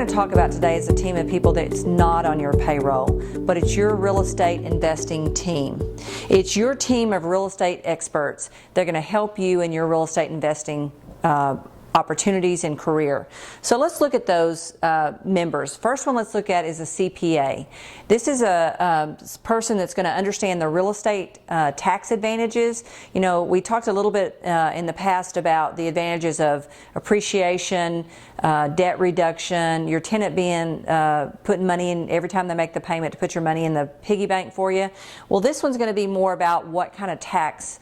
going to talk about today is a team of people that's not on your payroll, but it's your real estate investing team. It's your team of real estate experts. They're going to help you in your real estate investing opportunities and career. So let's look at those members. First one let's look at is a CPA. This is a person that's going to understand the real estate tax advantages. You know, we talked a little bit in the past about the advantages of appreciation, debt reduction, your tenant being putting money in every time they make the payment to put your money in the piggy bank for you. Well, this one's going to be more about what kind of tax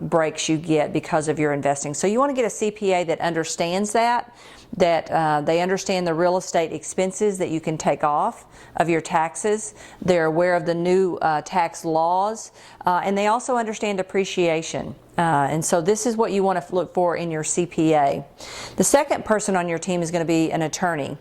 breaks you get because of your investing. So you want to get a CPA that understands that they understand the real estate expenses that you can take off of your taxes. They're aware of the new tax laws, and they also understand appreciation. And so this is what you want to look for in your CPA. The second person on your team is going to be an attorney.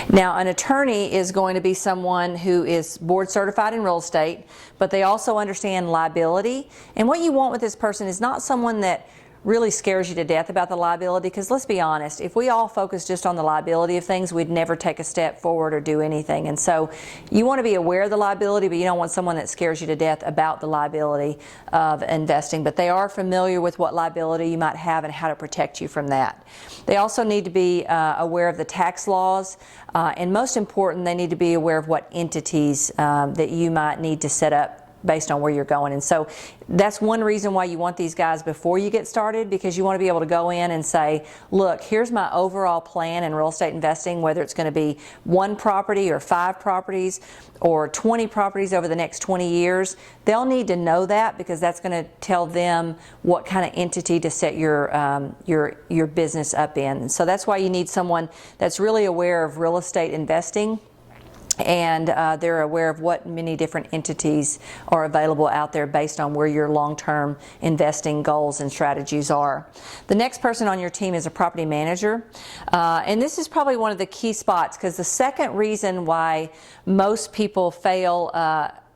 Now, an attorney is going to be someone who is board certified in real estate, but they also understand liability. And what you want with this person is not someone that really scares you to death about the liability, because let's be honest, if we all focus just on the liability of things, we'd never take a step forward or do anything. And so you want to be aware of the liability, but you don't want someone that scares you to death about the liability of investing. But they are familiar with what liability you might have and how to protect you from that. They also need to be aware of the tax laws, and most important, they need to be aware of what entities that you might need to set up based on where you're going. And so that's one reason why you want these guys before you get started, because you want to be able to go in and say, look, here's my overall plan in real estate investing, whether it's going to be 1 property or 5 properties or 20 properties over the next 20 years. They'll need to know that, because that's going to tell them what kind of entity to set your business up in. And so that's why you need someone that's really aware of real estate investing, and they're aware of what many different entities are available out there based on where your long-term investing goals and strategies are. The next person on your team is a property manager, and this is probably one of the key spots, because the second reason why most people fail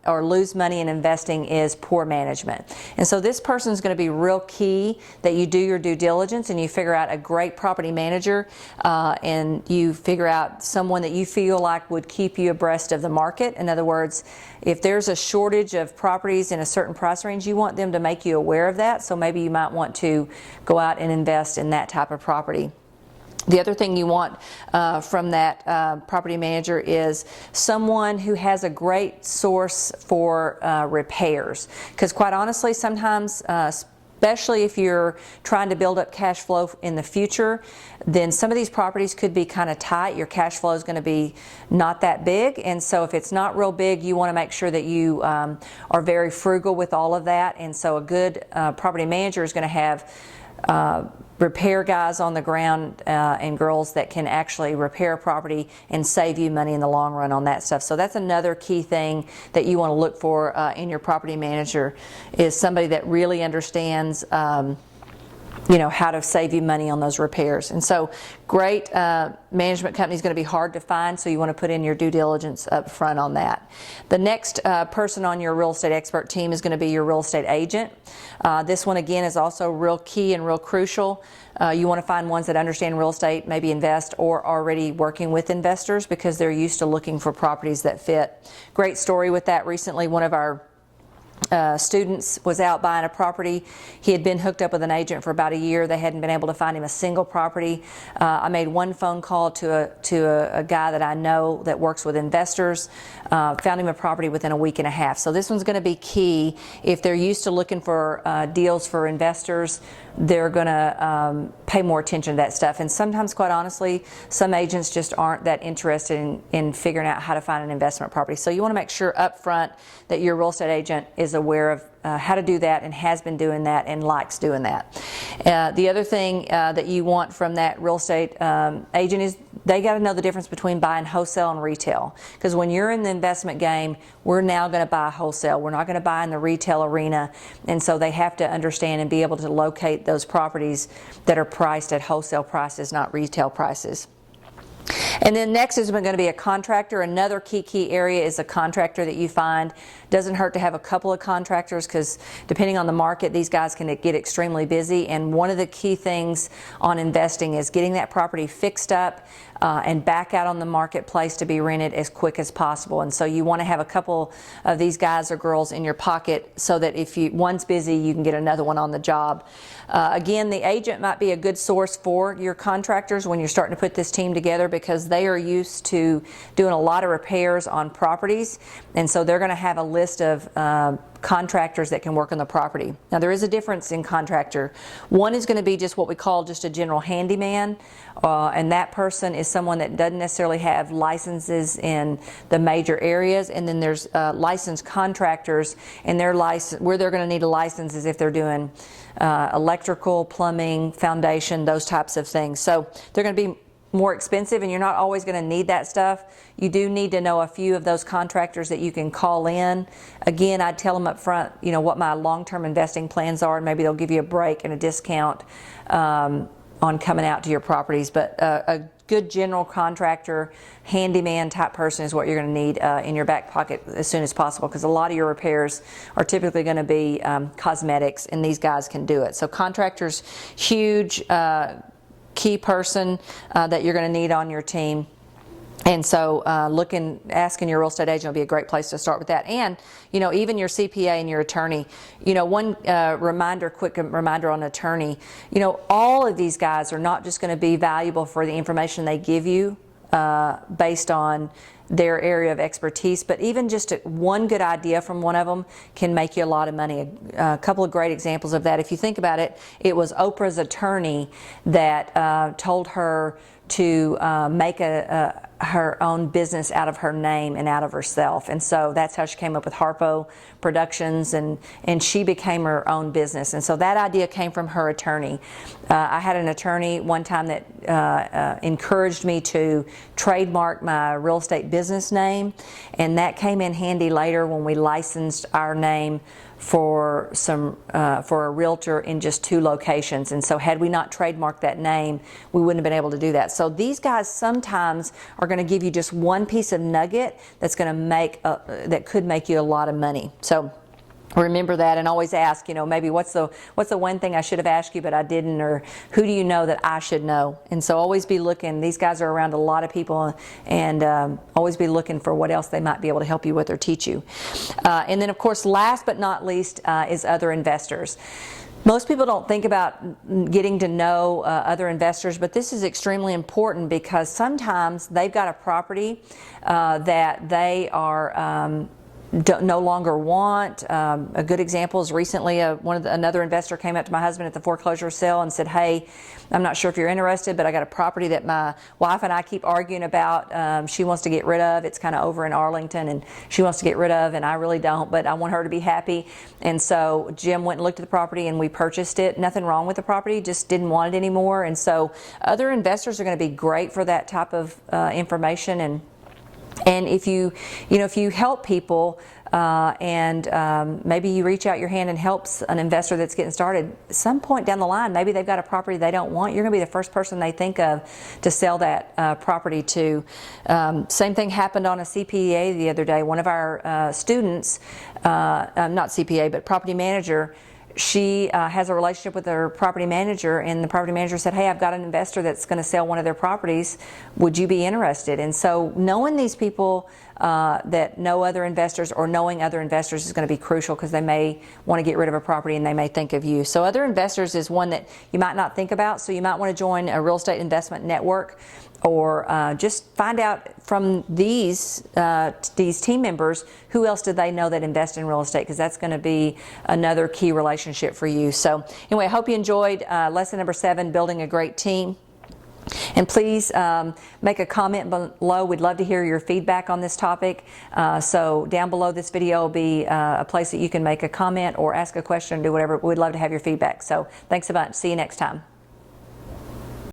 or lose money in investing is poor management. And so this person is going to be real key that you do your due diligence and you figure out a great property manager, and you figure out someone that you feel like would keep you abreast of the market. In other words, if there's a shortage of properties in a certain price range, you want them to make you aware of that. So maybe you might want to go out and invest in that type of property. The other thing you want from that property manager is someone who has a great source for repairs. Because quite honestly, sometimes, especially if you're trying to build up cash flow in the future, then some of these properties could be kind of tight. Your cash flow is going to be not that big. And so if it's not real big, you want to make sure that you are very frugal with all of that. And so a good property manager is going to have repair guys on the ground and girls that can actually repair property and save you money in the long run on that stuff. So that's another key thing that you want to look for in your property manager, is somebody that really understands you know, how to save you money on those repairs. And so great management company is going to be hard to find, so you want to put in your due diligence up front on that. The next person on your real estate expert team is going to be your real estate agent. This one again is also real key and real crucial. You want to find ones that understand real estate, maybe invest, or already working with investors, because they're used to looking for properties that fit. Great story with that recently. One of our students was out buying a property. He had been hooked up with an agent for about a year. They hadn't been able to find him a single property. I made one phone call to a guy that I know that works with investors, found him a property within a week and a half. So this one's going to be key. If they're used to looking for deals for investors, they're going to pay more attention to that stuff. And sometimes, quite honestly, some agents just aren't that interested in figuring out how to find an investment property. So you want to make sure up front that your real estate agent is aware of how to do that and has been doing that and likes doing that. The other thing that you want from that real estate agent is they got to know the difference between buying wholesale and retail. Because when you're in the investment game, we're now going to buy wholesale. We're not going to buy in the retail arena. And so they have to understand and be able to locate those properties that are priced at wholesale prices, not retail prices. And then next is going to be a contractor. Another key area is a contractor that you find. Doesn't hurt to have a couple of contractors, because depending on the market, these guys can get extremely busy. And one of the key things on investing is getting that property fixed up and back out on the marketplace to be rented as quick as possible. And so you want to have a couple of these guys or girls in your pocket so that if one's busy, you can get another one on the job. Again, the agent might be a good source for your contractors when you're starting to put this team together, because they are used to doing a lot of repairs on properties, and so they're going to have a list of contractors that can work on the property. Now, there is a difference in contractor. One is going to be just what we call just a general handyman, and that person is someone that doesn't necessarily have licenses in the major areas. And then there's licensed contractors, and where they're going to need a license is if they're doing electrical, plumbing, foundation, those types of things. So they're going to be more expensive, and you're not always going to need that stuff. You do need to know a few of those contractors that you can call in. Again, I'd tell them up front, you know, what my long-term investing plans are, and maybe they'll give you a break and a discount on coming out to your properties. But a good general contractor, handyman type person is what you're going to need in your back pocket as soon as possible, because a lot of your repairs are typically going to be cosmetics, and these guys can do it. So contractors, huge key person that you're going to need on your team. And so asking your real estate agent will be a great place to start with that. And, you know, even your CPA and your attorney, you know, one quick reminder on attorney, you know, all of these guys are not just going to be valuable for the information they give you based on their area of expertise, but even just one good idea from one of them can make you a lot of money. A couple of great examples of that. If you think about it, it was Oprah's attorney that told her to make her own business out of her name and out of herself. And so that's how she came up with Harpo Productions, and she became her own business. And so that idea came from her attorney. I had an attorney one time that encouraged me to trademark my real estate business name, and that came in handy later when we licensed our name for a realtor in just 2 locations. And so had we not trademarked that name, we wouldn't have been able to do that. So these guys sometimes are going to give you just one piece of nugget that's going to that could make you a lot of money. So remember that, and always ask, you know, maybe what's the one thing I should have asked you but I didn't, or who do you know that I should know? And so always be looking. These guys are around a lot of people, and always be looking for what else they might be able to help you with or teach you. And then, of course, last but not least is other investors. Most people don't think about getting to know other investors, but this is extremely important, because sometimes they've got a property that they are no longer want. A good example is recently another investor came up to my husband at the foreclosure sale and said, "Hey, I'm not sure if you're interested, but I got a property that my wife and I keep arguing about. She wants to get rid of. It's kind of over in Arlington, and she wants to get rid of, and I really don't, but I want her to be happy." And so Jim went and looked at the property, and we purchased it. Nothing wrong with the property, just didn't want it anymore. And so other investors are going to be great for that type of information. And if you help people maybe you reach out your hand and helps an investor that's getting started, at some point down the line, maybe they've got a property they don't want, you're going to be the first person they think of to sell that property to. Same thing happened on a CPA the other day. One of our students, not CPA, but property manager, she has a relationship with her property manager, and the property manager said, "Hey, I've got an investor that's going to sell one of their properties. Would you be interested?" And so knowing these people that know other investors, or knowing other investors, is going to be crucial, because they may want to get rid of a property and they may think of you. So other investors is one that you might not think about. So you might want to join a real estate investment network, or just find out from these team members, who else do they know that invest in real estate, because that's going to be another key relationship for you. So anyway, I hope you enjoyed lesson number 7, building a great team. And please make a comment below. We'd love to hear your feedback on this topic. So down below this video will be a place that you can make a comment or ask a question, do whatever. We'd love to have your feedback. So thanks a bunch. See you next time.